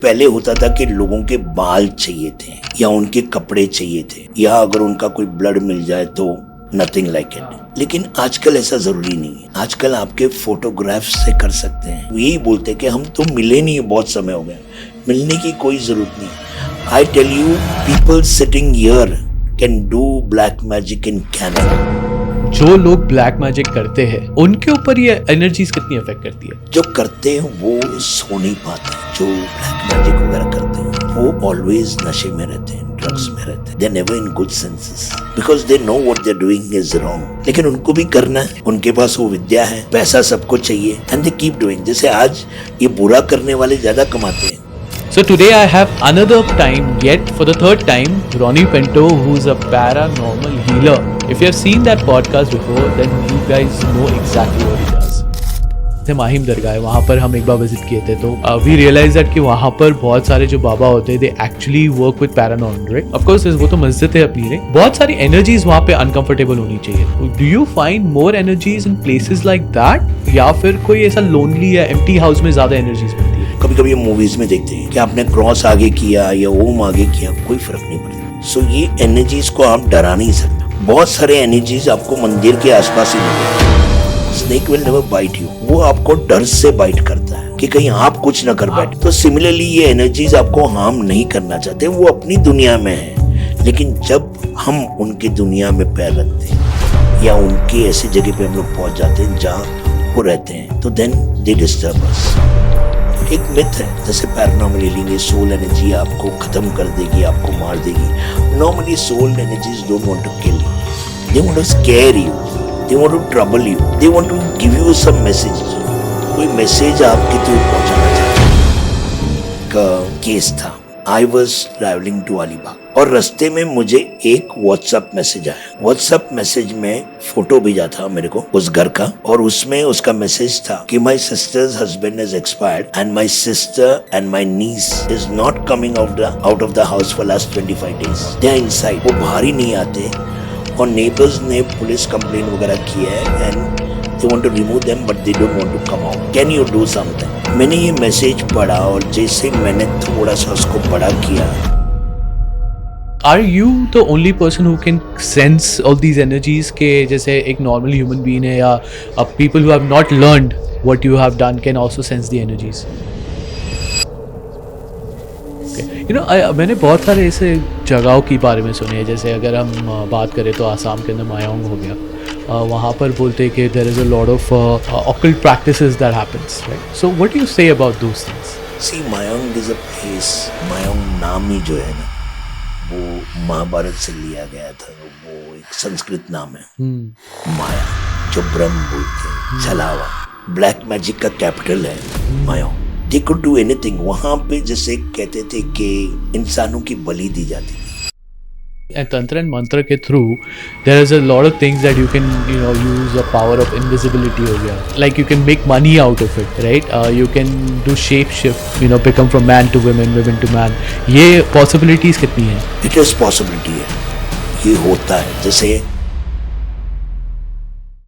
पहले होता था कि लोगों के बाल चाहिए थे या उनके कपड़े चाहिए थे या अगर उनका कोई ब्लड मिल जाए तो नथिंग लाइक इट। लेकिन आजकल ऐसा जरूरी नहीं है। आजकल आपके फोटोग्राफ से कर सकते हैं। यही बोलते हैं कि हम तो मिले नहीं, बहुत समय हो गया। मिलने की कोई जरूरत नहीं। I tell you, people sitting here can do black magic in camera. जो लोग ब्लैक मैजिक करते हैं उनके ऊपर ये एनर्जीज कितनी अफेक्ट करती है? जो करते हैं वो सो नहीं पाते। जो ब्लैक मैजिक वगैरह करते हैं वो ऑलवेज नशे में रहते हैं, ड्रग्स में रहते हैं। They never in good senses because they know what they are doing is wrong. लेकिन उनको भी करना है, उनके पास वो विद्या है, पैसा सबको चाहिए एंड दे कीप डूइंग। जैसे आज ये बुरा करने वाले ज्यादा कमाते हैं। So today I have another time, yet for the third time, Ronnie Pinto, who's a paranormal healer. If you have seen that podcast before, then you guys know exactly what he does. Mahim दरगाह है, वहाँ पर हम एक बार visit किए थे, तो we realise that कि वहाँ पर बहुत सारे जो बाबा होते हैं, they actually work with paranormal, right? Of course वो तो मस्जिद है अपनी, राइट? बहुत सारी एनर्जीज वहाँ पे अनकंफर्टेबल होनी चाहिए। Do you find more energies in places like that, या फिर कोई ऐसा लोनली या एम्प्टी हाउस में ज्यादा एनर्जीज मिलती है? कभी कभी हम मूवीज में देखते हैं कि आपने क्रॉस आगे किया या ओम आगे किया, कोई फर्क नहीं पड़ता। सो ये एनर्जीज को आप डरा नहीं सकते। बहुत सारे एनर्जीज आपको मंदिर के आसपास ही मिलेंगे। Snake will never bite you, वो आपको डर से बाइट करता है कि कहीं आप कुछ ना कर बैठे। तो सिमिलरली ये एनर्जीज आपको हार्म नहीं करना चाहते, वो अपनी दुनिया में है। लेकिन जब हम उनकी दुनिया में पैर रखते हैं या उनके ऐसी जगह पे हम लोग पहुंच जाते हैं जहाँ वो रहते हैं, तो देन दे डिस्टर्ब अस। एक मिथ है जैसे पैरानॉर्मल हीलिंग, सोल एनर्जी आपको खत्म कर देगी, आपको मार देगी। Normally soul energies don't want to kill you, they want to scare you, they want to trouble you, they want to give you some message। कोई मैसेज आपके थ्रू पहुंचाना चाहते का केस था। I was traveling to Alibag और रास्ते में मुझे एक व्हाट्सएप मैसेज आया। व्हाट्सएप मैसेज में फोटो भेजा था मेरे को उस घर का, और उसमें उसका मैसेज था कि my sister's husband has expired and my sister and my niece is not coming out of the house for last 25 days। They are inside, वो बाहर ही नहीं आते। और नेबर्स ने पुलिस कंप्लेन वगैरह की है and they want to remove them but they don't want to come out, can you do something. मैंने ये मैसेज पढ़ा और जैसे मैंने थोड़ा सा उसको पढ़ा किया। Are you the only person who can sense all these energies के जैसे एक नॉर्मल ह्यूमन बीइंग है, या people who have not learned what you have done can also sense the energies? You know, मैंने बहुत सारे ऐसे जगहों के बारे में सुने हैं। जैसे अगर हम बात करें तो आसाम के अंदर मायांग हो गया, वहाँ पर बोलते हैं कि there is a lot of occult practices that happens, right? So what do you say about those things? See, Mayang is a place. Mayang नाम ही जो है ना, वो महाभारत से लिया गया था। वो एक संस्कृत नाम है माया, जो ब्रह्म बोलते हैं, छलावा। ब्लैक मैजिक का कैपिटल है Mayang. They could do anything। वहाँ पे जैसे कहते थे कि इंसानों की बलि दी जाती थी। तंत्र एंड मंत्र के through there is a lot of things that you can use a power of invisibility हो गया, like you can make money out of it, right? You can do shape shift, become from man to women, women to man. ये possibilities कितनी है? It is possibility है, ये होता है। जैसे